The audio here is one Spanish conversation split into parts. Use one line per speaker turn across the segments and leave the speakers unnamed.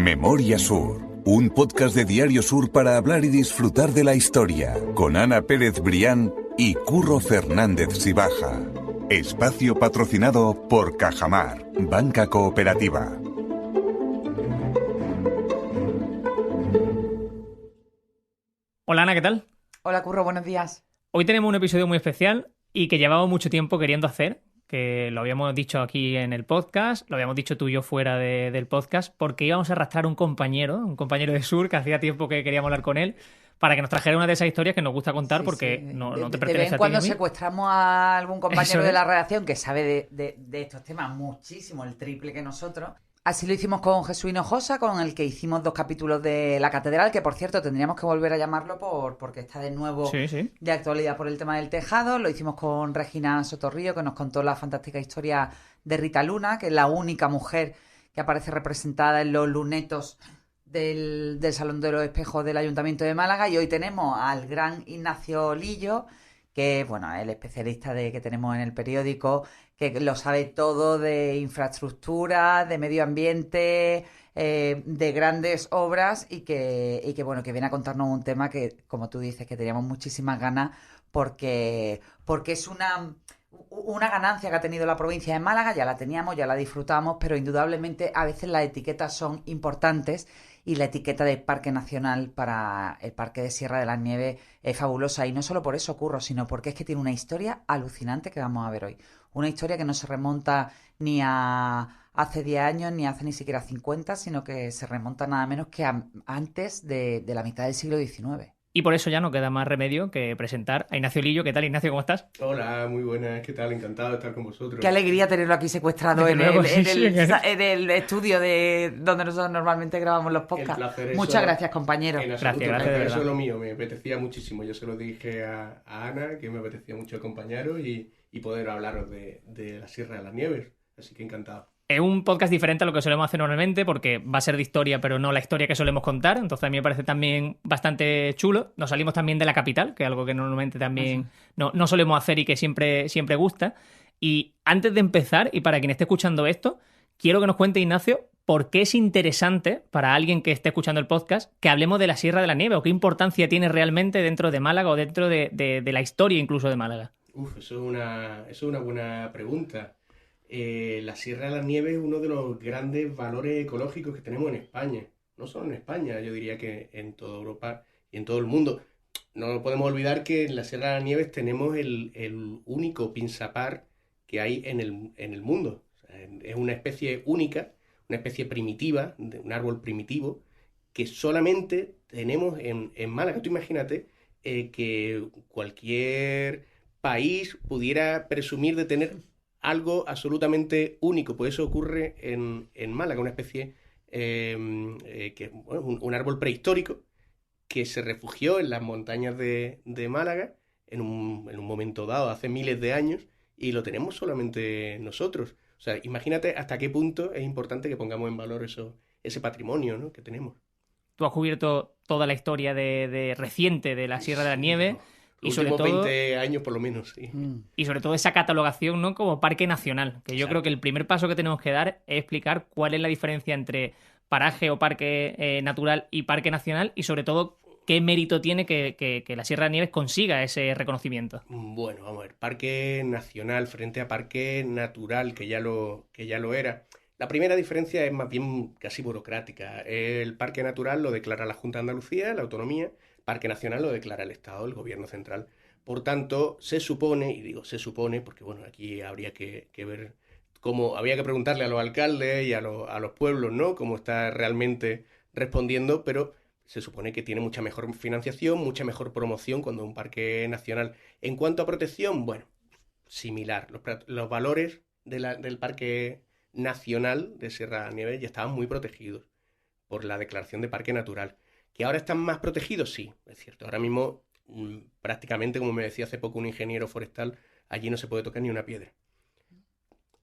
Memoria Sur, un podcast de Diario Sur para hablar y disfrutar de la historia, con Ana Pérez Brián y Curro Fernández Sibaja. Espacio patrocinado por Cajamar, banca cooperativa.
Hola Ana, ¿qué tal?
Hola Curro, buenos días.
Hoy tenemos un episodio muy especial y que llevamos mucho tiempo queriendo hacer, que lo habíamos dicho aquí en el podcast, lo habíamos dicho tú y yo fuera del podcast, porque íbamos a arrastrar un compañero de Sur, que hacía tiempo que queríamos hablar con él, para que nos trajera una de esas historias que nos gusta contar, porque
sí.
No te
De
pertenece
vez en
a ti
cuando
ni a mí.
secuestramos a algún compañero
Eso
de
es.
la redacción que sabe de estos temas muchísimo, el triple que nosotros. Así lo hicimos con Jesús Hinojosa, con el que hicimos 2 capítulos de La Catedral, que por cierto tendríamos que volver a llamarlo porque está de nuevo
Sí.
de actualidad por el tema del tejado. Lo hicimos con Regina Sotorrío, que nos contó la fantástica historia de Rita Luna, que es la única mujer que aparece representada en los lunetos del Salón de los Espejos del Ayuntamiento de Málaga. Y hoy tenemos al gran Ignacio Lillo, que bueno, es el especialista que tenemos en el periódico, que lo sabe todo de infraestructura, de medio ambiente, de grandes obras y que viene a contarnos un tema que, como tú dices, que teníamos muchísimas ganas porque es una ganancia que ha tenido la provincia de Málaga. Ya la teníamos, ya la disfrutamos, pero indudablemente a veces las etiquetas son importantes y la etiqueta de Parque Nacional para el Parque de Sierra de las Nieves es fabulosa. Y no solo por eso, Curro, sino porque es que tiene una historia alucinante que vamos a ver hoy. Una historia que no se remonta ni a hace 10 años, ni hace ni siquiera 50, sino que se remonta nada menos que antes de la mitad del siglo XIX.
Y por eso ya no queda más remedio que presentar a Ignacio Lillo. ¿Qué tal, Ignacio? ¿Cómo estás?
Hola, muy buenas, ¿qué tal? Encantado de estar con vosotros.
Qué alegría tenerlo aquí secuestrado
Desde luego, sí,
en el estudio de donde nosotros normalmente grabamos los podcasts.
El placer es
Muchas
solo-
gracias, compañero.
En absoluto,
Gracias,
el placer
de
es
verdad.
solo mío, me apetecía muchísimo. Yo se lo dije a Ana, que me apetecía mucho acompañaros y poder hablaros de la Sierra de las Nieves. Así que encantado.
Es un podcast diferente a lo que solemos hacer normalmente porque va a ser de historia, pero no la historia que solemos contar. Entonces a mí me parece también bastante chulo. Nos salimos también de la capital, que es algo que normalmente también no solemos hacer y que siempre gusta. Y antes de empezar, y para quien esté escuchando esto, quiero que nos cuente, Ignacio, por qué es interesante para alguien que esté escuchando el podcast que hablemos de la Sierra de la Nieve o qué importancia tiene realmente dentro de Málaga o dentro de la historia incluso de Málaga.
Eso es una buena pregunta. La Sierra de las Nieves es uno de los grandes valores ecológicos que tenemos en España. No solo en España, yo diría que en toda Europa y en todo el mundo. No podemos olvidar que en la Sierra de las Nieves tenemos el único pinzapar que hay en el mundo. O sea, es una especie única, una especie primitiva, un árbol primitivo, que solamente tenemos en Málaga. Tú imagínate que cualquier país pudiera presumir de tener algo absolutamente único. Pues eso ocurre en Málaga, una especie bueno, un árbol prehistórico que se refugió en las montañas de Málaga en un momento dado, hace miles de años, y lo tenemos solamente nosotros. O sea, imagínate hasta qué punto es importante que pongamos en valor ese patrimonio, ¿no?, que tenemos.
Tú has cubierto toda la historia de reciente de la Sierra de la Nieve. Y
Los
sobre
últimos
todo
20 años por lo menos, sí.
Y sobre todo esa catalogación, ¿no?, como parque nacional, que yo creo que el primer paso que tenemos que dar es explicar cuál es la diferencia entre paraje o parque natural y parque nacional y sobre todo qué mérito tiene que la Sierra de Nieves consiga ese reconocimiento.
Bueno, vamos a ver, parque nacional frente a parque natural, que ya lo era. La primera diferencia es más bien casi burocrática. El parque natural lo declara la Junta de Andalucía, la autonomía. Parque nacional lo declara el Estado, el gobierno central. Por tanto, se supone, y digo se supone, porque bueno, aquí habría que ver cómo, habría que preguntarle a los alcaldes y a los pueblos, ¿no?, cómo está realmente respondiendo, pero se supone que tiene mucha mejor financiación, mucha mejor promoción cuando es un parque nacional. En cuanto a protección, bueno, similar. Los valores del parque nacional de Sierra de Nieves ya estaban muy protegidos por la declaración de parque natural. ¿Que ahora están más protegidos? Sí, es cierto. Ahora mismo, prácticamente, como me decía hace poco un ingeniero forestal, allí no se puede tocar ni una piedra.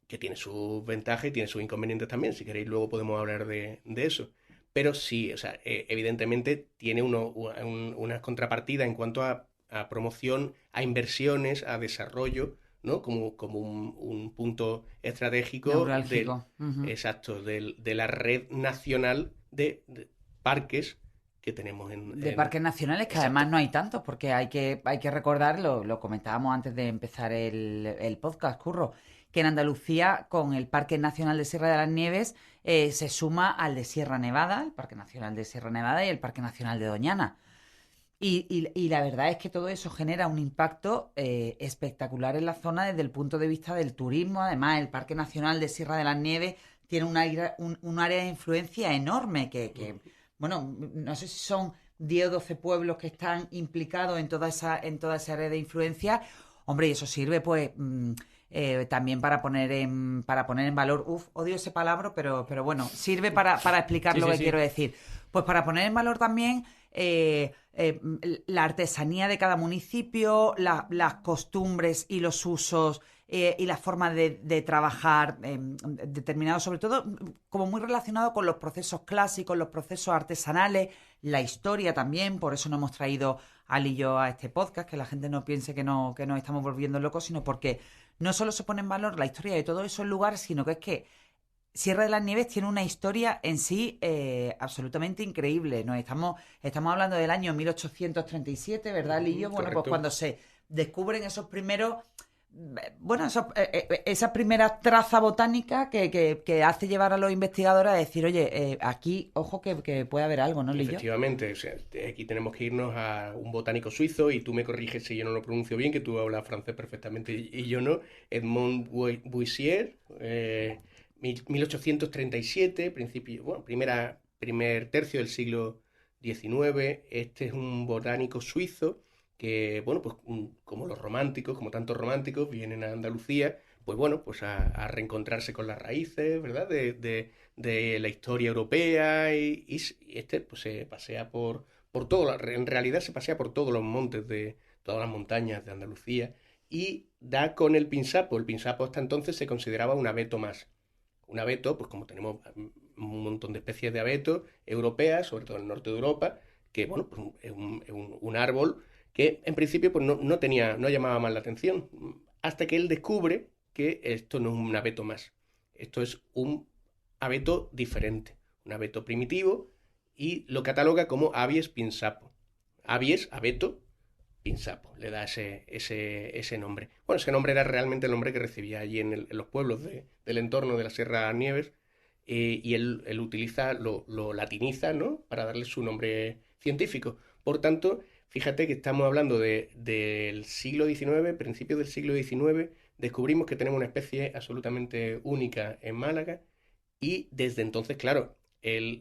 Que tiene sus ventajas y tiene sus inconvenientes también. Si queréis, luego podemos hablar de eso. Pero sí, o sea, evidentemente tiene una contrapartida en cuanto a promoción, a inversiones, a desarrollo, ¿no?, como un punto estratégico
neurálgico.
exacto, de la red nacional de parques que tenemos
de parques nacionales, que además no hay tantos, porque hay que recordar, lo comentábamos antes de empezar el podcast, Curro, que en Andalucía, con el Parque Nacional de Sierra de las Nieves, se suma al de Sierra Nevada, el Parque Nacional de Sierra Nevada y el Parque Nacional de Doñana. Y la verdad es que todo eso genera un impacto espectacular en la zona desde el punto de vista del turismo. Además, el Parque Nacional de Sierra de las Nieves tiene un área de influencia enorme bueno, no sé si son 10 o 12 pueblos que están implicados en toda esa área de influencia. Hombre, y eso sirve pues también para poner en valor, odio ese palabra, pero bueno, sirve para explicar lo que quiero decir. Pues para poner en valor también la artesanía de cada municipio, las costumbres y los usos y la forma de trabajar determinados, sobre todo como muy relacionado con los procesos clásicos, los procesos artesanales, la historia también. Por eso nos hemos traído Ali y yo a este podcast, que la gente no piense que nos estamos volviendo locos, sino porque no solo se pone en valor la historia de todos esos lugares, sino que es que Sierra de las Nieves tiene una historia en sí absolutamente increíble. Estamos hablando del año 1837, ¿verdad, Lillo? Bueno,
Correcto.
pues cuando se descubren esos primeros... Bueno, esa primera traza botánica que hace llevar a los investigadores a decir, oye, aquí, ojo, que puede haber algo, ¿no, Lillo?
Efectivamente, o sea, aquí tenemos que irnos a un botánico suizo, y tú me corriges si yo no lo pronuncio bien, que tú hablas francés perfectamente y yo no, Edmond Boissier, 1837, primer tercio del siglo XIX. Este es un botánico suizo que, bueno, pues como los románticos, como tantos románticos, vienen a Andalucía, pues bueno, pues a reencontrarse con las raíces, ¿verdad?, de la historia europea, y este pues se pasea por todo, en realidad se pasea por todos los montes de todas las montañas de Andalucía, y da con el pinsapo. El pinsapo hasta entonces se consideraba un abeto más. Un abeto, pues como tenemos un montón de especies de abetos europeas, sobre todo en el norte de Europa, que bueno, pues es un árbol que en principio pues no llamaba más la atención, hasta que él descubre que esto no es un abeto más, esto es un abeto diferente, un abeto primitivo, y lo cataloga como Abies pinsapo. Abies, abeto, pinsapo, le da ese nombre. Bueno, ese nombre era realmente el nombre que recibía allí en los pueblos del entorno de la Sierra de las Nieves, y él lo latiniza, ¿no?, para darle su nombre científico. Por tanto, fíjate que estamos hablando del siglo XIX, principios del siglo XIX, descubrimos que tenemos una especie absolutamente única en Málaga, y desde entonces, claro,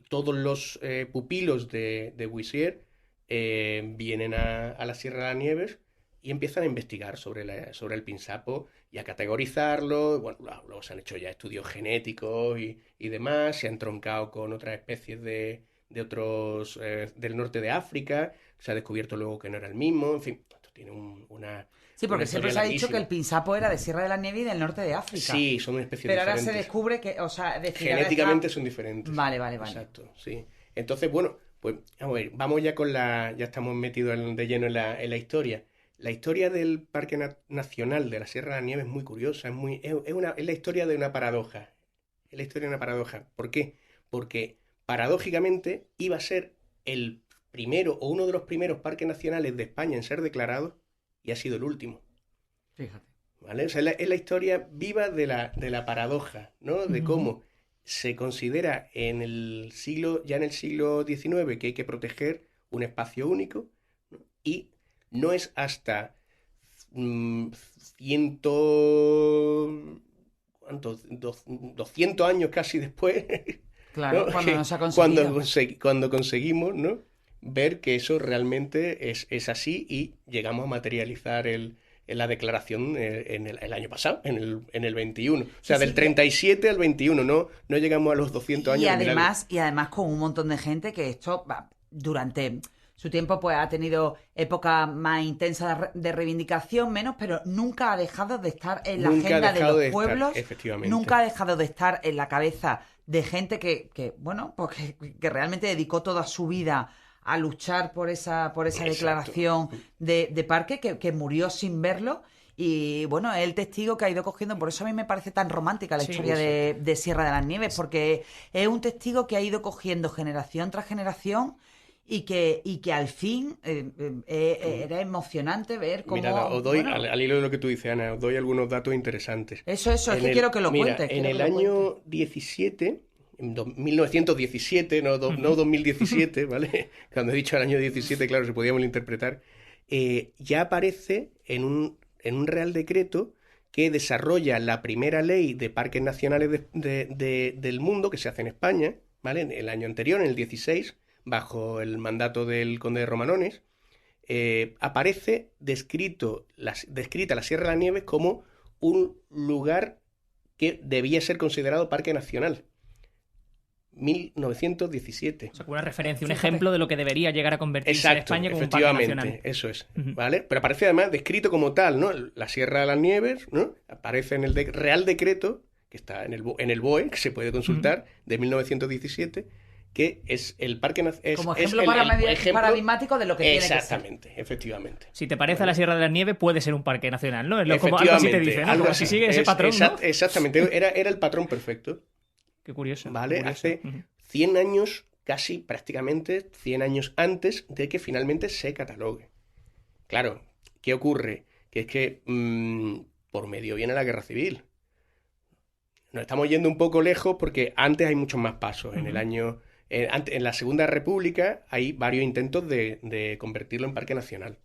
todos los pupilos de Boissier vienen a la Sierra de las Nieves y empiezan a investigar sobre el pinsapo y a categorizarlo. Bueno, luego se han hecho ya estudios genéticos y demás, se han troncado con otras especies de otros del norte de África, se ha descubierto luego que no era el mismo, en fin, esto tiene una...
Sí, porque
una
siempre
historia
se ha dicho
larguísima.
que el pinsapo era de Sierra de la Nieve y del norte de África.
Sí, son especies
Pero ahora
diferentes.
se descubre que, o sea, es decir,
Genéticamente son diferentes.
Vale.
Exacto, sí. Entonces, bueno, pues vamos ya ya estamos metidos de lleno en la historia. La historia del Parque Nacional de la Sierra de la Nieve es muy curiosa, es la historia de una paradoja. Es la historia de una paradoja. ¿Por qué? Porque paradójicamente iba a ser el primero o uno de los primeros parques nacionales de España en ser declarados, y ha sido el último.
Fíjate.
¿Vale? O sea, es la historia viva de la paradoja, ¿no? De cómo se considera ya en el siglo XIX que hay que proteger un espacio único, ¿no? Y no es hasta 200 años casi después,
Claro,
¿no?,
cuando no se ha conseguido.
cuando conseguimos, ¿no?, ver que eso realmente es así, y llegamos a materializar la declaración en el año pasado, en el 21. O sea,
Sí,
del 37 al 21, no llegamos a los 200 años.
Y además con un montón de gente que esto durante su tiempo pues ha tenido épocas más intensas de reivindicación, menos, pero nunca ha dejado de estar en la agenda de los pueblos.
Efectivamente.
Nunca ha dejado de estar en la cabeza de gente que bueno, pues que realmente dedicó toda su vida a luchar por esa declaración de parque, que murió sin verlo, Y bueno, es el testigo que ha ido cogiendo, por eso a mí me parece tan romántica la historia de Sierra de las Nieves, porque es un testigo que ha ido cogiendo generación tras generación y que al fin era emocionante ver cómo...
Mira, os doy, al hilo de lo que tú dices, Ana, os doy algunos datos interesantes.
Eso, es que quiero que lo cuentes.
En el año 17... En 1917, no 2017, ¿vale? Cuando he dicho el año 17, claro, se podía malinterpretar. Ya aparece en un Real Decreto que desarrolla la primera ley de parques nacionales del mundo que se hace en España, ¿vale? En el año anterior, en el 16, bajo el mandato del conde de Romanones, aparece descrita la Sierra de las Nieves como un lugar que debía ser considerado parque nacional. 1917.
O sea, una referencia, un ejemplo de lo que debería llegar a convertirse en España como un parque nacional.
Eso es, ¿vale? Pero aparece además descrito como tal, ¿no? La Sierra de las Nieves, ¿no? Aparece en el Real Decreto, que está en el BOE, que se puede consultar, de 1917, que es el parque nacional.
Como ejemplo paradigmático de lo que tiene que ser.
Exactamente, efectivamente.
Si te parece la Sierra de las Nieves, puede ser un parque nacional, ¿no? Es como algo así te dice, ¿no?
Algo así.
Si sigue ese patrón, ¿no?
Exactamente, era el patrón perfecto.
Qué curioso.
¿Vale?
Qué curioso.
Hace 100 años, casi prácticamente 100 años antes de que finalmente se catalogue. Claro, ¿qué ocurre? Que es que por medio viene la guerra civil. Nos estamos yendo un poco lejos porque antes hay muchos más pasos. En el año... en la Segunda República hay varios intentos de convertirlo en parque nacional.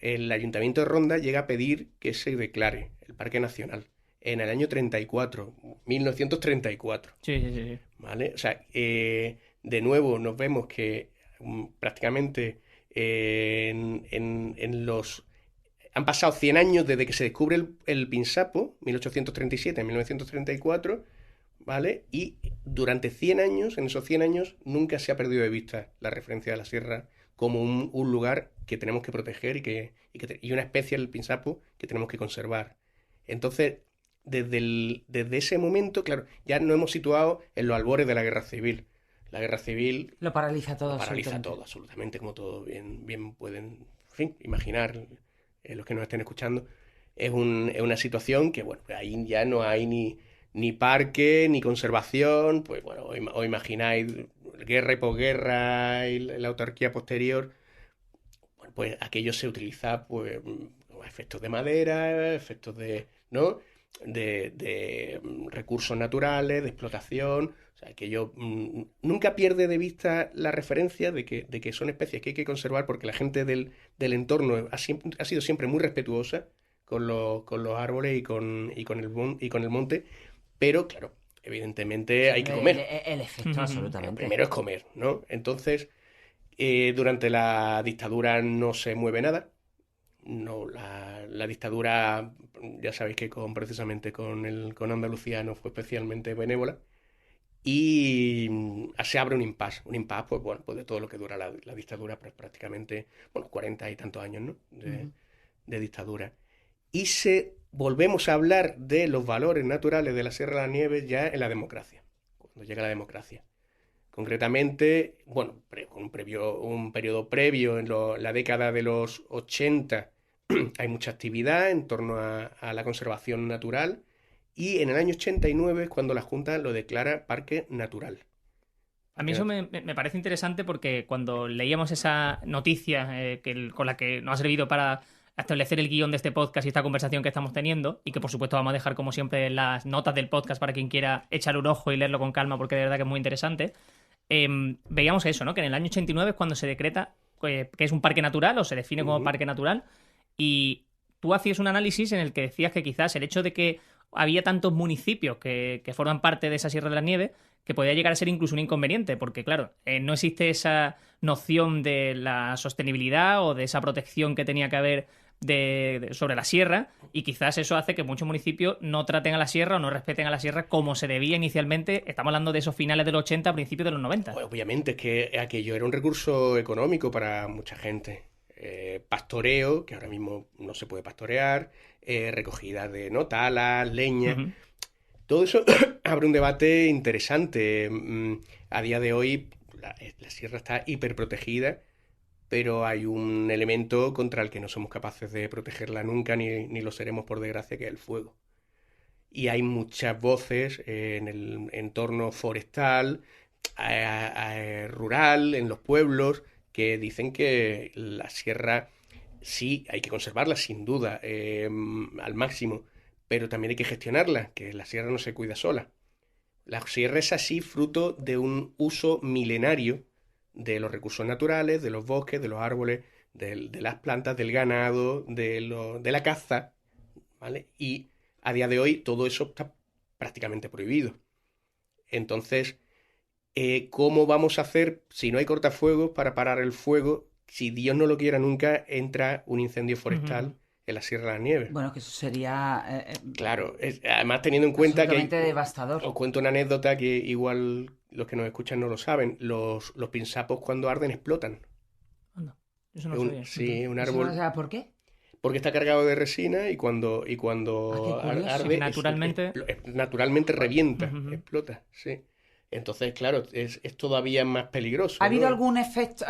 El Ayuntamiento de Ronda llega a pedir que se declare el parque nacional en el año 34, 1934.
Sí.
¿Vale? O sea, de nuevo nos vemos que prácticamente han pasado 100 años desde que se descubre el Pinsapo, 1837 1934, ¿vale? Y durante 100 años, en esos 100 años, nunca se ha perdido de vista la referencia de la sierra como un lugar que tenemos que proteger y una especie del Pinsapo que tenemos que conservar. Entonces, desde ese momento, claro, ya nos hemos situado en los albores de la guerra civil. La guerra civil
lo paraliza todo.
Absolutamente, como todos bien pueden, en fin, imaginar los que nos estén escuchando. Es una situación que, bueno, ahí ya no hay ni parque, ni conservación, pues bueno, os imagináis guerra y posguerra y la autarquía posterior. Bueno, pues aquello se utiliza, pues, efectos de madera, efectos ¿no? de recursos naturales, de explotación. O sea, que ello nunca pierde de vista la referencia de que son especies que hay que conservar porque la gente del entorno ha sido siempre muy respetuosa con los árboles y con el monte, pero claro, evidentemente hay que comer.
El efecto, absolutamente.
Lo primero es comer, ¿no? Entonces, durante la dictadura no se mueve nada. No, la dictadura, ya sabéis que precisamente con Andalucía no fue especialmente benévola. Y se abre un impasse, pues bueno, pues de todo lo que dura la dictadura, pues prácticamente, bueno, 40 y tantos años, ¿no? De dictadura. Y volvemos a hablar de los valores naturales de la Sierra de las Nieves ya en la democracia, cuando llega la democracia. Concretamente, bueno, con un periodo previo, en la década de los 80, hay mucha actividad en torno a la conservación natural. Y en el año 89 es cuando la Junta lo declara parque natural.
A mí eso me parece interesante porque cuando leíamos esa noticia con la que nos ha servido para establecer el guión de este podcast y esta conversación que estamos teniendo, y que por supuesto vamos a dejar como siempre las notas del podcast para quien quiera echar un ojo y leerlo con calma porque de verdad que es muy interesante, veíamos eso, ¿no? Que en el año 89 es cuando se decreta que es un parque natural o se define como parque natural, y tú hacías un análisis en el que decías que quizás el hecho de que había tantos municipios que forman parte de esa Sierra de las Nieves que podía llegar a ser incluso un inconveniente, porque claro, no existe esa noción de la sostenibilidad o de esa protección que tenía que haber sobre la sierra, y quizás eso hace que muchos municipios no traten a la sierra o no respeten a la sierra como se debía inicialmente. Estamos hablando de esos finales de los 80, principios de los 90.
Pues obviamente es que aquello era un recurso económico para mucha gente. Pastoreo, que ahora mismo no se puede pastorear, recogida de talas, leña. Todo eso abre un debate interesante. A día de hoy la sierra está hiperprotegida pero hay un elemento contra el que no somos capaces de protegerla nunca, ni lo seremos por desgracia, que es el fuego. Y hay muchas voces en el entorno forestal, rural, en los pueblos, que dicen que la sierra sí hay que conservarla, sin duda, al máximo, pero también hay que gestionarla, que la sierra no se cuida sola. La sierra es así fruto de un uso milenario de los recursos naturales, de los bosques, de los árboles, de las plantas, del ganado, de la caza, ¿vale? Y a día de hoy todo eso está prácticamente prohibido. Entonces, ¿cómo vamos a hacer si no hay cortafuegos para parar el fuego? Si Dios no lo quiera nunca, entra un incendio forestal en la Sierra de las Nieves.
Bueno, que eso sería...
Claro, además teniendo en cuenta que...
absolutamente devastador.
Os cuento una anécdota que igual los que nos escuchan no lo saben. Los pinsapos cuando arden explotan.
Anda, eso no lo sabía.
Sí, un
¿Eso
árbol...
no sabes por qué?
Porque está cargado de resina y cuando
qué curioso.
arde... naturalmente revienta,
Ujú.
explota, sí. Entonces, claro, es todavía más peligroso.
¿Ha habido
¿no?
algún efecto?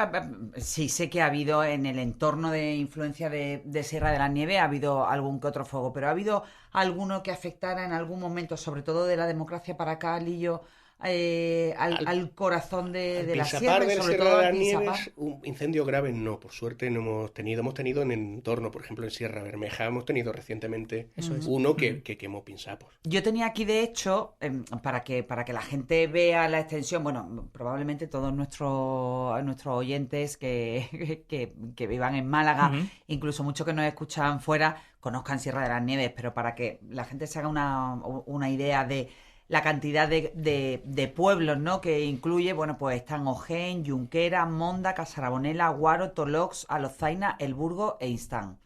Sí, sé que ha habido en el entorno de influencia de Sierra de la Nieve, ha habido algún que otro fuego, pero ¿ha habido alguno que afectara en algún momento, sobre todo de la democracia para acá, Lillo, al corazón de la
Pinsapar
sierra, y
de la
sobre
Sierra
todo
de
al
las
Pinsapar?
Nieves, un incendio grave no, por suerte no hemos tenido. Hemos tenido en el entorno, por ejemplo en Sierra Bermeja, hemos tenido recientemente
Eso es.
uno que quemó pinsapos.
Yo tenía aquí, de hecho, para que la gente vea la extensión, bueno, probablemente todos nuestros oyentes que vivan en Málaga,
Ujú.
incluso muchos que nos escuchan fuera, conozcan Sierra de las Nieves, pero para que la gente se haga una idea de la cantidad de pueblos, ¿no?, que incluye, bueno, pues están Ojén, Junquera, Monda, Casarabonela, Guaro, Tolox, Alozaina, El Burgo e Instán.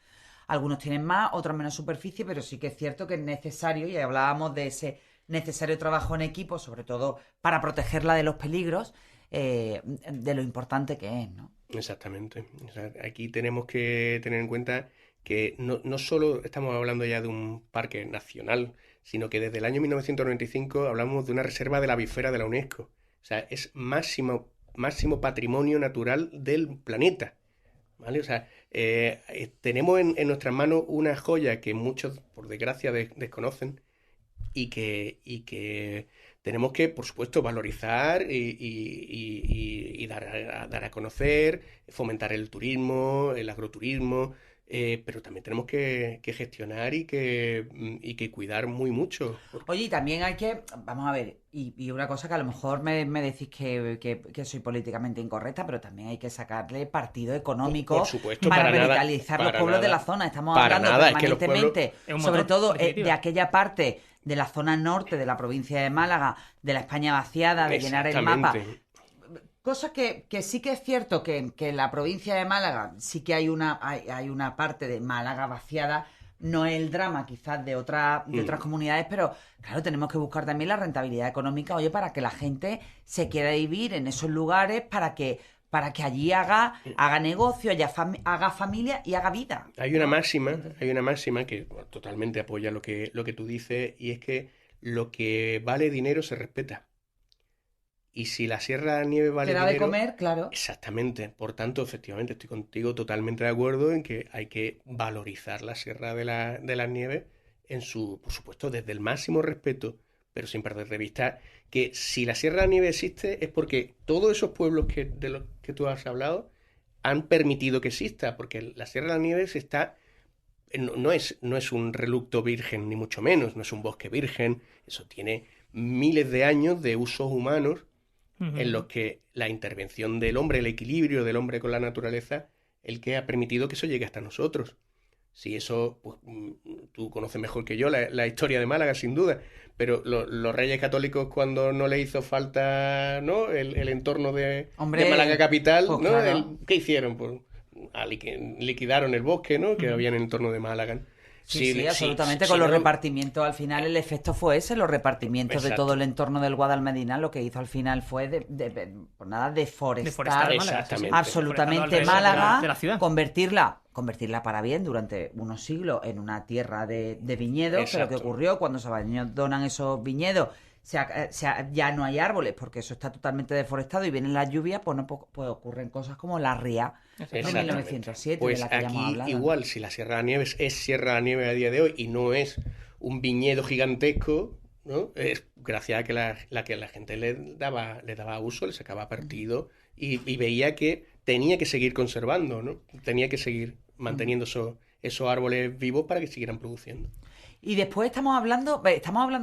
Algunos tienen más, otros menos superficie, pero sí que es cierto que es necesario, y hablábamos de ese necesario trabajo en equipo, sobre todo para protegerla de los peligros, de lo importante que es, ¿no?
Exactamente. O sea, aquí tenemos que tener en cuenta que no solo estamos hablando ya de un parque nacional, sino que desde el año 1995 hablamos de una reserva de la biosfera de la UNESCO. O sea, es máximo patrimonio natural del planeta, ¿vale? O sea, tenemos en nuestras manos una joya que muchos, por desgracia, desconocen y que tenemos que, por supuesto, valorizar y dar a conocer, fomentar el turismo, el agroturismo, pero también tenemos que gestionar y que cuidar muy mucho.
Oye, y también hay que, vamos a ver, y una cosa que a lo mejor me decís que soy políticamente incorrecta, pero también hay que sacarle partido económico
Por supuesto,
para
para nada,
revitalizar los
para
pueblos de
nada.
la zona. Estamos
Para
hablando
nada, es que los
permanentemente,
Es un
sobre
motor,
todo
en definitiva.
de aquella parte de la zona norte de la provincia de Málaga, de la España vaciada, de llenar el mapa.
Exactamente.
Cosa que sí que es cierto que en la provincia de Málaga sí que hay una parte de Málaga vaciada. No es el drama quizás de otras comunidades, pero claro, tenemos que buscar también la rentabilidad económica, oye, para que la gente se quiera vivir en esos lugares, para que allí haga negocio, haga familia y haga vida.
Hay una máxima que bueno, totalmente apoya lo que tú dices, y es que lo que vale dinero se respeta. Y si la Sierra de la Nieve vale
Que da de
dinero...
comer, claro.
Exactamente. Por tanto, efectivamente, estoy contigo totalmente de acuerdo en que hay que valorizar la Sierra de las Nieves por supuesto, desde el máximo respeto, pero sin perder de vista que si la Sierra de la Nieve existe es porque todos esos pueblos de los que tú has hablado han permitido que exista, porque la Sierra de las Nieves está... No es un reducto virgen, ni mucho menos, no es un bosque virgen, eso tiene miles de años de usos humanos en los que la intervención del hombre, el equilibrio del hombre con la naturaleza, el que ha permitido que eso llegue hasta nosotros. Si eso, pues, tú conoces mejor que yo la historia de Málaga, sin duda, pero los reyes católicos cuando no le hizo falta, ¿no?, el entorno de Málaga capital,
pues
¿no?
claro.
¿Qué hicieron? Pues liquidaron el bosque, ¿no?, que había en el entorno de Málaga.
Sí, absolutamente. Con los repartimientos, al final el efecto fue ese, los repartimientos de
Exacto.
todo el entorno del Guadalmedina, lo que hizo al final fue pues nada, deforestar
Exactamente.
absolutamente
Forestando alrededor
Málaga,
de la ciudad.
convertirla para bien durante unos siglos en una tierra de viñedos. Pero ¿qué
Exacto.
ocurrió? Cuando se abandonan esos viñedos, ya no hay árboles porque eso está totalmente deforestado y vienen las lluvias, pues, no, pues ocurren cosas como la ría de 1907,
pues
de la que ya hemos
aquí
hablado.
igual, si la Sierra de las Nieves es Sierra de las Nieves a día de hoy y no es un viñedo gigantesco, ¿no? Es gracias a que la gente le daba uso, le sacaba partido y veía que tenía que seguir conservando, ¿no? Tenía que seguir manteniendo esos árboles vivos para que siguieran produciendo.
Y después estamos hablando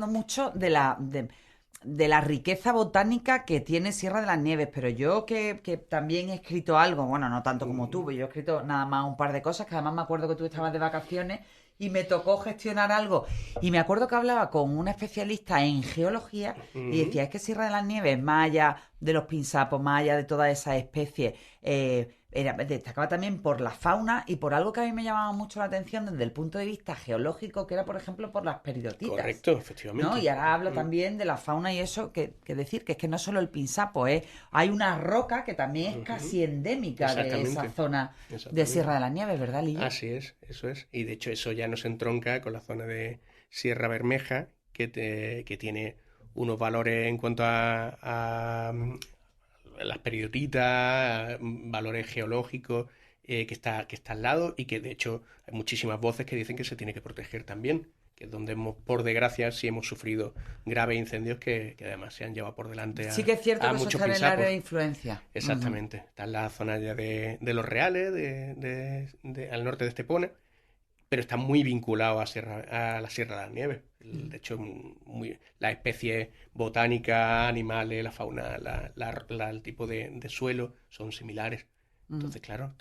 mucho de la riqueza botánica que tiene Sierra de las Nieves, pero yo que también he escrito algo, bueno, no tanto como tú, yo he escrito nada más un par de cosas, que además me acuerdo que tú estabas de vacaciones y me tocó gestionar algo. Y me acuerdo que hablaba con una especialista en geología y decía, es que Sierra de las Nieves, más allá de los pinsapos, más allá de todas esas especies, destacaba también por la fauna y por algo que a mí me llamaba mucho la atención desde el punto de vista geológico, que era, por ejemplo, por las peridotitas.
Correcto, efectivamente.
¿No? Y ahora hablo también de la fauna y eso, que decir que es que no solo el pinsapo, hay una roca que también es casi endémica de esa zona de Sierra de las Nieves, ¿verdad, Lillo?
Así es, eso es. Y de hecho eso ya nos entronca con la zona de Sierra Bermeja, que tiene unos valores en cuanto a las periotitas, valores geológicos, que está al lado y que de hecho hay muchísimas voces que dicen que se tiene que proteger también, que es donde por desgracia sí hemos sufrido graves incendios que además se han llevado por delante
sí que es cierto
a
que eso
muchos
está en el área de
pinsapos.
influencia.
Exactamente, está en la zona ya de Los Reales, al norte de Estepona, pero está muy vinculado a la Sierra de las Nieves. De hecho, las especies botánicas, animales, la fauna, el tipo de suelo son similares. Entonces, claro,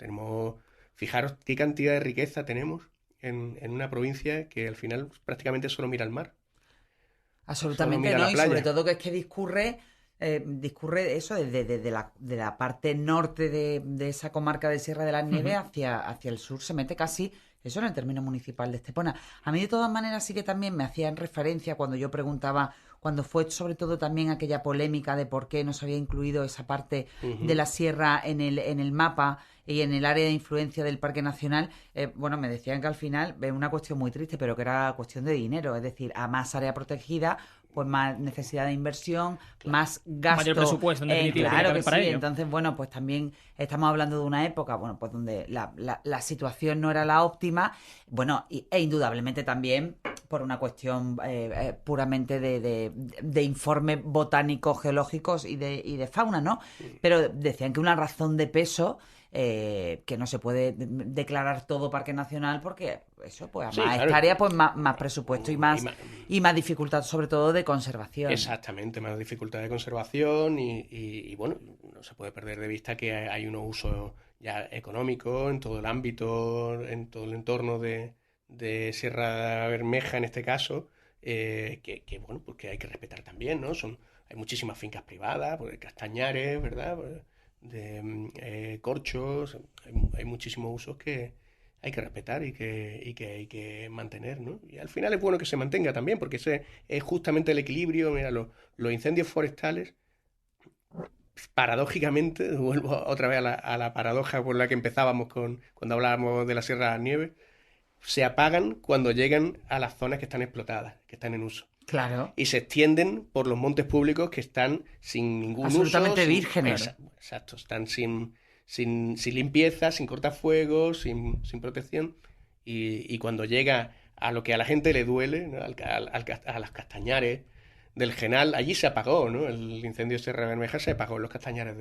fijaros qué cantidad de riqueza tenemos en una provincia que al final prácticamente solo mira al mar.
Absolutamente no, y sobre todo que es que discurre eso de la parte norte de esa comarca de Sierra de las Nieves hacia el sur, se mete casi eso en el término municipal de Estepona. A mí de todas maneras sí que también me hacían referencia cuando yo preguntaba, cuando fue sobre todo también aquella polémica de por qué no se había incluido esa parte de la sierra en el mapa y en el área de influencia del Parque Nacional, bueno, me decían que al final es una cuestión muy triste, pero que era cuestión de dinero, es decir, a más área protegida, pues más necesidad de inversión, más gasto.
Mayor presupuesto, en definitiva.
Claro que
para
sí,
ello.
entonces, bueno, pues también estamos hablando de una época, bueno, pues donde la situación no era la óptima, bueno, e indudablemente también por una cuestión puramente de informes botánicos, geológicos y de fauna, ¿no? Pero decían que una razón de peso que no se puede declarar todo parque nacional porque eso, pues a más hectáreas, pues más presupuesto y más dificultad, sobre todo de conservación.
Exactamente, más dificultad de conservación y bueno, no se puede perder de vista que hay unos usos ya económicos en todo el ámbito, en todo el entorno de Sierra Bermeja en este caso, que bueno, pues que hay que respetar también, ¿no? Hay muchísimas fincas privadas, pues, de castañares, ¿verdad? Pues, de corchos, hay muchísimos usos que hay que respetar y que hay que mantener, ¿no? Y al final es bueno que se mantenga también, porque ese es justamente el equilibrio. Mira, los incendios forestales, paradójicamente, vuelvo otra vez a la paradoja por la que empezábamos cuando hablábamos de la Sierra de las Nieves, se apagan cuando llegan a las zonas que están explotadas, que están en uso.
Claro.
Y se extienden por los montes públicos que están sin ningún
absolutamente
uso.
vírgenes.
Exacto, están sin limpieza, sin cortafuegos, sin protección. Y cuando llega a lo que a la gente le duele, ¿no? A las castañares del Genal, allí se apagó, ¿no? El incendio de Sierra Bermeja se apagó en los castañares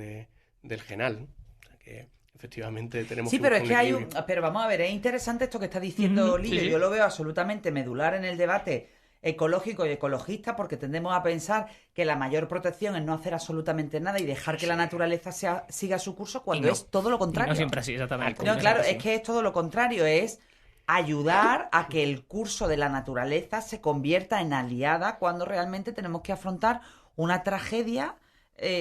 del Genal, ¿no? O sea que efectivamente tenemos
pero es que pero vamos a ver, es interesante esto que está diciendo Lillo.
Sí.
Yo lo veo absolutamente medular en el debate ecológico y ecologista, porque tendemos a pensar que la mayor protección es no hacer absolutamente nada y dejar que la naturaleza siga su curso, cuando es todo lo contrario.
No siempre así, exactamente.
No, claro, es que es todo lo contrario, es ayudar a que el curso de la naturaleza se convierta en aliada cuando realmente tenemos que afrontar una tragedia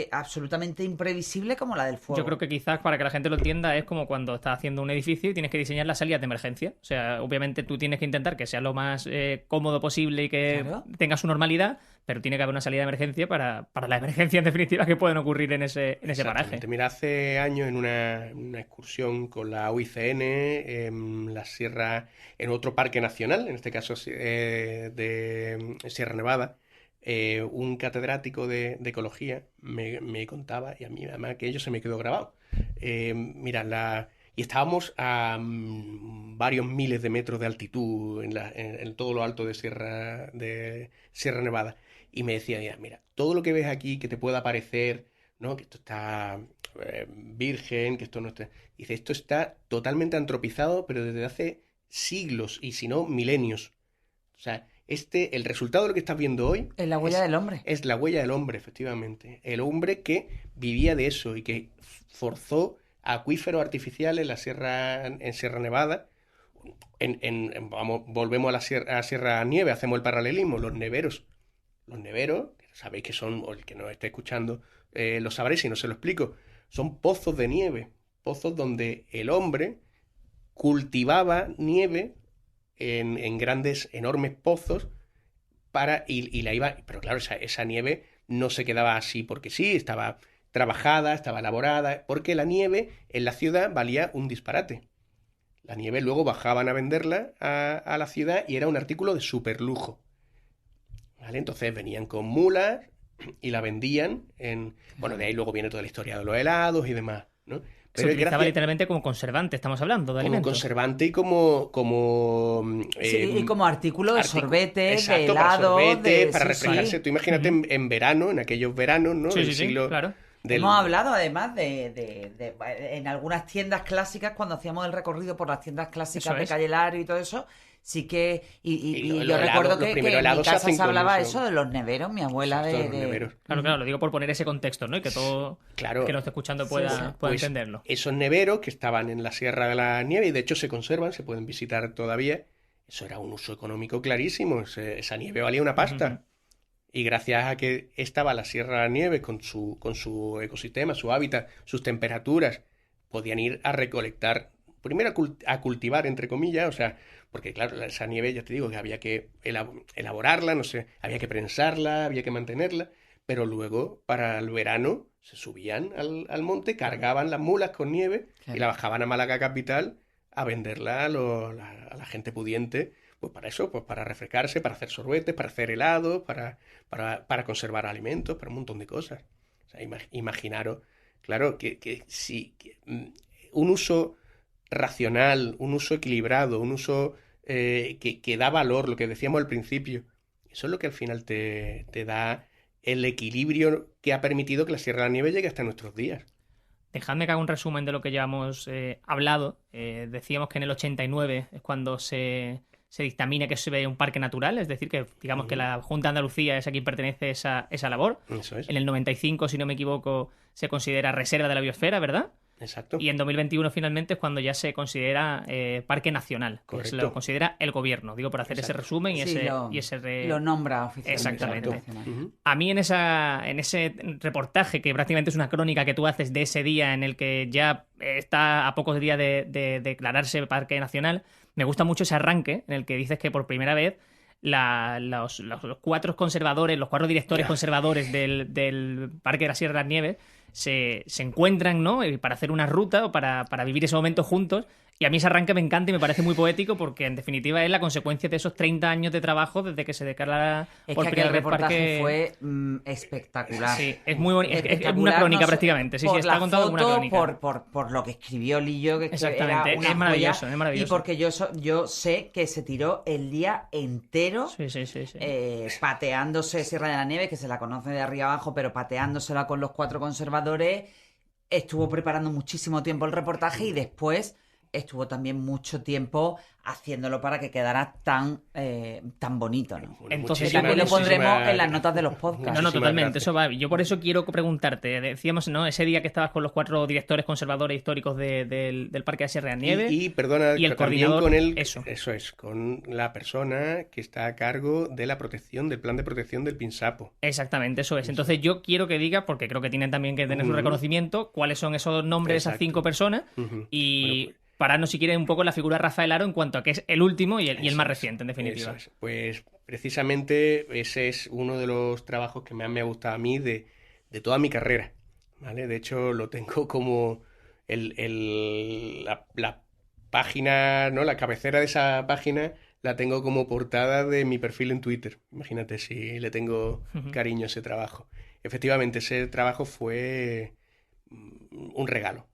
absolutamente imprevisible como la del fuego.
Yo creo que quizás para que la gente lo entienda es como cuando estás haciendo un edificio y tienes que diseñar las salidas de emergencia. O sea, obviamente tú tienes que intentar que sea lo más cómodo posible y que tenga su normalidad, pero tiene que haber una salida de emergencia para las emergencias en definitiva que pueden ocurrir en ese paraje.
Mira, hace años en una excursión con la UICN en la sierra, en otro parque nacional, en este caso de Sierra Nevada, un catedrático de ecología me contaba, y a mí además aquello se me quedó grabado. Mira, y estábamos a varios miles de metros de altitud en todo lo alto de Sierra Nevada. Y me decía, mira, todo lo que ves aquí que te pueda parecer, ¿no? Que esto está virgen, que esto no está... Dice, esto está totalmente antropizado, pero desde hace siglos, y si no, milenios. O sea, el resultado de lo que estás viendo hoy...
Es la huella del hombre.
Es la huella del hombre, efectivamente. El hombre que vivía de eso y que forzó acuíferos artificiales en Sierra Nevada. Volvemos a Sierra Nieve, hacemos el paralelismo. Los neveros, sabéis que son, o el que nos esté escuchando lo sabréis si no se lo explico, son pozos de nieve, pozos donde el hombre cultivaba nieve en grandes, enormes pozos pero claro, esa nieve no se quedaba así porque sí, estaba trabajada, estaba elaborada, porque la nieve en la ciudad valía un disparate. La nieve luego bajaban a venderla a la ciudad y era un artículo de superlujo. ¿Vale? Entonces venían con mulas y la vendían Bueno, de ahí luego viene toda la historia de los helados y demás, ¿no?
Se utilizaba literalmente como conservante, estamos hablando de alimentos.
Como conservante y como
y como artículo de sorbete,
exacto,
de helado,
para sorbete, para refrescarse.
Sí.
Tú imagínate en verano, en aquellos veranos, ¿no?
Sí, claro.
Hemos hablado además en algunas tiendas clásicas, cuando hacíamos el recorrido por las tiendas clásicas de Calle Lario y todo eso, sí que... Y yo recuerdo que en mi casa se hablaba eso de los neveros, mi abuela
los neveros.
Claro, lo digo por poner ese contexto, ¿no? Y que todo que nos esté escuchando pueda entenderlo.
Esos neveros que estaban en la Sierra de la Nieve, y de hecho se conservan, se pueden visitar todavía, eso era un uso económico clarísimo, esa nieve valía una pasta. Y gracias a que estaba la Sierra de la Nieve con su ecosistema, su hábitat, sus temperaturas, podían ir a recolectar, primero a cultivar, entre comillas, o sea, porque claro, esa nieve, ya te digo, que había que elaborarla, no sé, había que prensarla, había que mantenerla, pero luego, para el verano, se subían al monte, cargaban las mulas con nieve y la bajaban a Málaga capital a venderla a la gente pudiente. Pues para eso, pues para refrescarse, para hacer sorbetes, para hacer helados, para conservar alimentos, para un montón de cosas. O sea, imaginaros, claro, que un uso racional, un uso equilibrado, un uso que da valor, lo que decíamos al principio, eso es lo que al final te da el equilibrio que ha permitido que la Sierra de la Nieve llegue hasta nuestros días.
Dejadme que haga un resumen de lo que ya hemos hablado. Decíamos que en el 89 es cuando se dictamina que se ve un parque natural, es decir, que digamos que la Junta de Andalucía es a quien pertenece esa labor.
Eso es.
En el 95, si no me equivoco, se considera reserva de la biosfera, ¿verdad?
Exacto.
Y en 2021 finalmente es cuando ya se considera parque nacional, que se lo considera el gobierno. Digo, por hacer ese resumen
lo nombra oficialmente.
Exactamente. A mí en ese reportaje, que prácticamente es una crónica que tú haces de ese día en el que ya está a pocos días de declararse parque nacional, me gusta mucho ese arranque en el que dices que por primera vez los cuatro directores conservadores del Parque de la Sierra de las Nieves se encuentran, ¿no? Para hacer una ruta o para vivir ese momento juntos. Y a mí ese arranque me encanta y me parece muy poético porque en definitiva es la consecuencia de esos 30 años de trabajo desde que se declara por primera vez
parque. Fue espectacular.
Sí, es muy bonito. Es una crónica prácticamente. Sí, está contado como una crónica.
Por lo que escribió Lillo, que
exactamente, es maravilloso, es maravilloso.
Y porque yo sé que se tiró el día entero pateándose Sierra de la Nieve, que se la conoce de arriba abajo, pero pateándosela con los cuatro conservadores. Estuvo preparando muchísimo tiempo el reportaje y después estuvo también mucho tiempo haciéndolo para que quedara tan bonito, ¿no?
Entonces
también lo pondremos en las notas de los podcasts.
No, totalmente, eso va. Yo por eso quiero preguntarte, decíamos, ¿no? Ese día que estabas con los cuatro directores conservadores históricos del Parque de Sierra de Nieve
y el
coordinador
con eso es, con la persona que está a cargo de la protección, del plan de protección del Pinsapo.
Exactamente, eso es. Entonces yo quiero que digas, porque creo que tienen también que tener su reconocimiento, cuáles son esos nombres de esas 5 personas y... Bueno, pararnos si quieres un poco en la figura de Rafael Haro en cuanto a que es el último y el más reciente, en definitiva.
Pues precisamente ese es uno de los trabajos que más me ha gustado a mí de toda mi carrera, ¿vale? De hecho, lo tengo como la página, ¿no? La cabecera de esa página la tengo como portada de mi perfil en Twitter. Imagínate si le tengo cariño a ese trabajo. Efectivamente, ese trabajo fue un regalo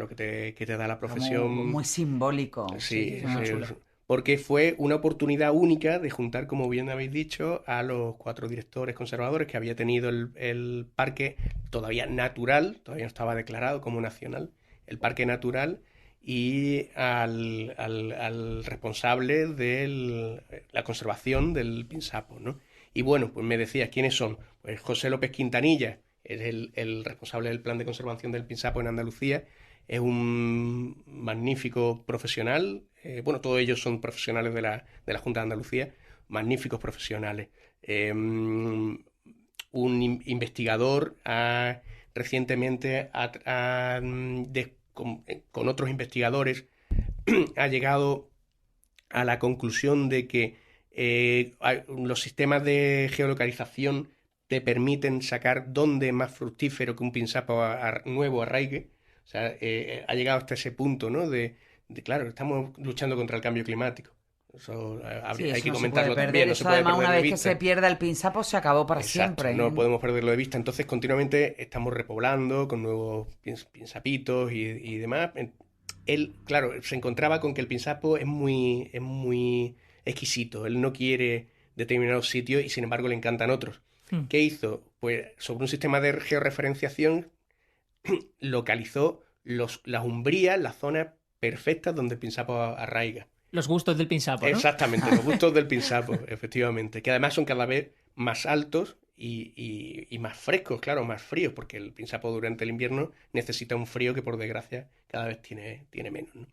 que te da la profesión.
Muy simbólico.
Sí,
muy
sí,
chulo.
porque fue una oportunidad única de juntar, como bien habéis dicho, a los 4 directores conservadores que había tenido el parque todavía natural, todavía no estaba declarado como nacional, el parque natural, y al responsable de la conservación del pinsapo, ¿no? Y bueno, pues me decías, ¿quiénes son? Pues José López Quintanilla, es el responsable del plan de conservación del pinsapo en Andalucía, es un magnífico profesional, bueno, todos ellos son profesionales de la Junta de Andalucía, magníficos profesionales. Un investigador recientemente con otros investigadores ha llegado a la conclusión de que los sistemas de geolocalización te permiten sacar dónde es más fructífero que un pinsapo nuevo arraigue. O sea, ha llegado hasta ese punto, ¿no? Claro, estamos luchando contra el cambio climático. Eso hay que comentarlo también.
No se puede además, una vez que se pierda el pinsapo, se acabó para siempre.
No podemos perderlo de vista. Entonces, continuamente estamos repoblando con nuevos pinsapitos y demás. Él, claro, se encontraba con que el pinsapo es muy exquisito. Él no quiere determinados sitios y, sin embargo, le encantan otros. ¿Qué hizo? Pues sobre un sistema de georreferenciación localizó las umbrías, las zonas perfectas donde el pinsapo arraiga.
Los gustos del pinsapo, ¿no?
Exactamente, los gustos del pinsapo, efectivamente. Que además son cada vez más altos y más frescos, claro, más fríos, porque el pinsapo durante el invierno necesita un frío que, por desgracia, cada vez tiene menos, ¿no?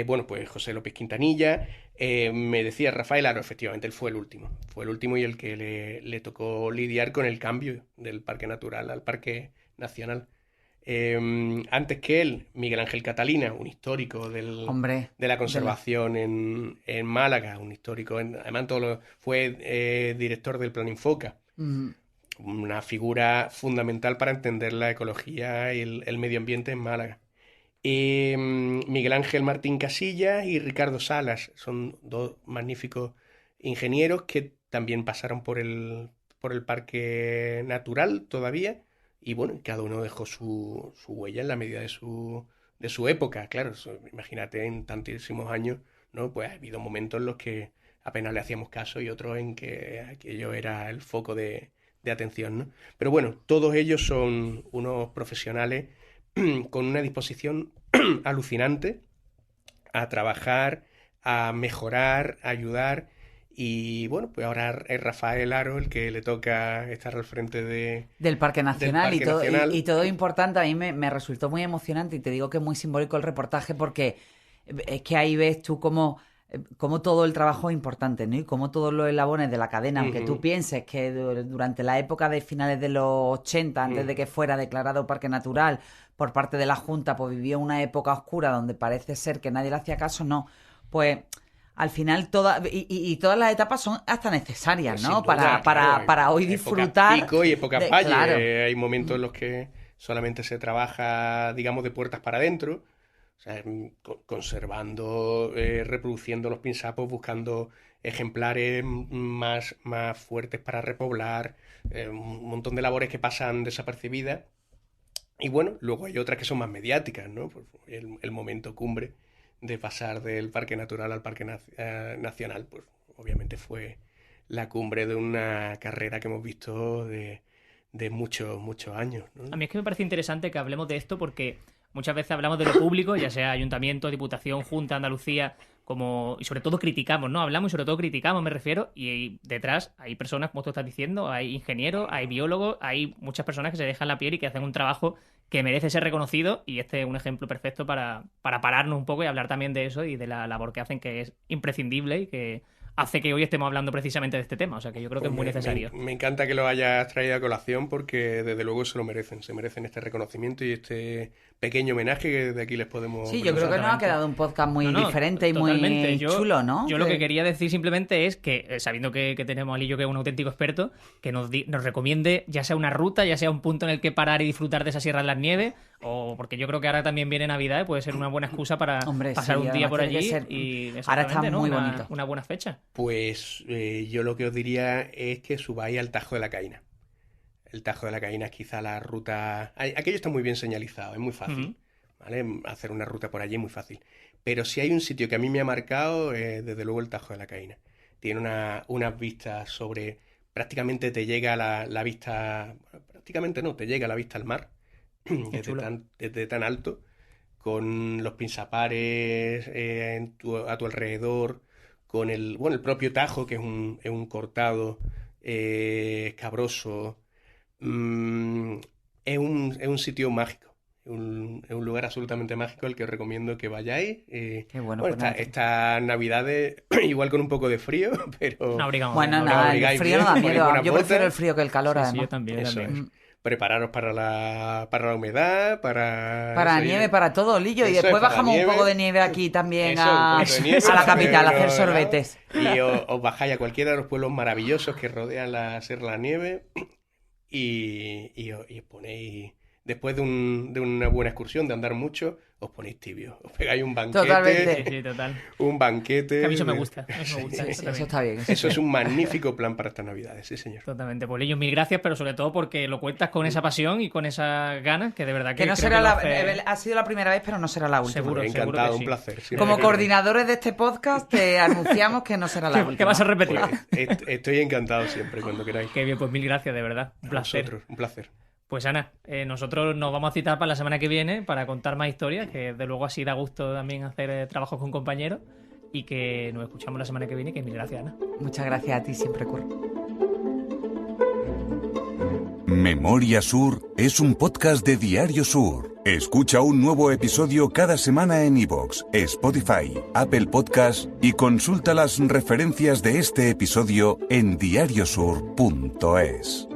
Bueno, pues José López Quintanilla, me decía Rafael Aro, efectivamente, él fue el último y el que le tocó lidiar con el cambio del parque natural al parque nacional. Antes que él, Miguel Ángel Catalina, un histórico de la conservación en Málaga, un histórico, además fue director del Plan Infoca, una figura fundamental para entender la ecología y el medio ambiente en Málaga. Miguel Ángel Martín Casillas y Ricardo Salas son 2 magníficos ingenieros que también pasaron por el parque natural todavía. Y bueno, cada uno dejó su huella en la medida de su época. Claro, imagínate, en tantísimos años, ¿no? Pues ha habido momentos en los que apenas le hacíamos caso y otros en que aquello era el foco de atención, ¿no? Pero bueno, todos ellos son unos profesionales con una disposición alucinante a trabajar, a mejorar, a ayudar. Y bueno, pues ahora es Rafael Aro el que le toca estar al frente
del Parque Nacional. Y todo importante. A mí me resultó muy emocionante y te digo que es muy simbólico el reportaje porque es que ahí ves tú cómo todo el trabajo es importante, ¿no? Y cómo todos los eslabones de la cadena, aunque tú pienses que durante la época de finales de los 80, antes de que fuera declarado Parque Natural por parte de la Junta, pues vivió una época oscura donde parece ser que nadie le hacía caso, no. Pues al final todas las etapas son hasta necesarias, ¿no? Para hoy disfrutar.
Época pico y época valle.
Claro.
Hay momentos en los que solamente se trabaja, digamos, de puertas para adentro. O sea, conservando, reproduciendo los pinsapos, buscando ejemplares más fuertes para repoblar, un montón de labores que pasan desapercibidas. Y bueno, luego hay otras que son más mediáticas, ¿no? Pues el momento cumbre de pasar del Parque Natural al Parque Nacional, pues obviamente fue la cumbre de una carrera que hemos visto de muchos años, ¿no?
A mí es que me parece interesante que hablemos de esto porque muchas veces hablamos de lo público, ya sea Ayuntamiento, Diputación, Junta, Andalucía, y sobre todo criticamos, ¿no? Hablamos y sobre todo criticamos, me refiero, y detrás hay personas, como tú estás diciendo, hay ingenieros, hay biólogos, hay muchas personas que se dejan la piel y que hacen un trabajo que merece ser reconocido, y este es un ejemplo perfecto para pararnos un poco y hablar también de eso y de la labor que hacen, que es imprescindible y que hace que hoy estemos hablando precisamente de este tema. O sea que yo creo que es muy necesario.
Me encanta que lo hayas traído a colación porque desde luego se lo merecen. Se merecen este reconocimiento y este pequeño homenaje que desde aquí les podemos...
Sí, yo creo que nos ha quedado un podcast muy diferente y muy chulo, ¿no?
Yo lo que quería decir simplemente es que, sabiendo que tenemos a Lillo, que es un auténtico experto, que nos recomiende ya sea una ruta, ya sea un punto en el que parar y disfrutar de esa Sierra de las Nieves, O porque yo creo que ahora también viene Navidad y puede ser una buena excusa para
Hombre,
pasar
sí,
un día
además
por
tiene que
allí.
ser-
Y
ahora está
exactamente, ¿no?
muy bonito.
Una buena fecha.
Pues yo lo que os diría es que subáis al Tajo de la Caína. El Tajo de la Caína es quizá la ruta... Aquello está muy bien señalizado, es muy fácil, ¿vale? Hacer una ruta por allí es muy fácil. Pero si hay un sitio que a mí me ha marcado, desde luego el Tajo de la Caína. Tiene unas vistas sobre... Prácticamente te llega la vista... Prácticamente no, te llega la vista al mar desde tan alto, con los pinzapares a tu alrededor, con el propio Tajo, que es un cortado escabroso. Es un sitio mágico. Es un lugar absolutamente mágico al que os recomiendo que vayáis.
Qué bueno,
Bueno,
pues nada.
estas navidades, igual con un poco de frío, pero
No abrigamos.
Bueno,
no,
nada, el
abrigáis
frío no da
bien, ponéis
miedo.
buenas
Yo prefiero
botas.
el frío que el calor,
Sí,
además.
yo también.
Eso
también.
es. Prepararos para la humedad, para
Para
eso,
nieve, para todo, Lillo. Y
Eso es,
después
para
bajamos
nieve.
un poco de nieve aquí también
Eso, un
a
poquito de nieve,
la
para
capital a
hacer
hacer
unos
sorbetes.
Y os bajáis a cualquiera de los pueblos maravillosos que rodean la Sierra de la Nieve y os ponéis, después de una buena excursión, de andar mucho, os ponéis tibios. Os pegáis un banquete.
Totalmente.
Sí, total.
Un banquete.
Que a mí eso me gusta. Eso me gusta.
Sí,
eso
Sí,
también.
eso está bien.
Eso es un magnífico plan para estas Navidades, sí, señor.
Totalmente. Pues Lillo, mil gracias, pero sobre todo porque lo cuentas con esa pasión y con esas ganas que de verdad
Que no
creo
será
que lo
la,
hace-
ha sido la primera vez, pero no será la última.
Seguro.
Encantado,
que
un
sí.
placer. siempre
Como
que-
coordinadores de este podcast, te anunciamos que no será la última.
que vas a repetir.
Pues, estoy encantado siempre, cuando queráis.
Qué bien, pues mil gracias, de verdad. Un
A
placer.
vosotros, un placer.
Pues Ana, nosotros nos vamos a citar para la semana que viene para contar más historias, que de luego así da gusto también hacer trabajos con compañeros y que nos escuchamos la semana que viene, que mil gracias, Ana.
Muchas gracias a ti, siempre Curro.
Memoria Sur es un podcast de Diario Sur. Escucha un nuevo episodio cada semana en iVoox, Spotify, Apple Podcasts y consulta las referencias de este episodio en diariosur.es.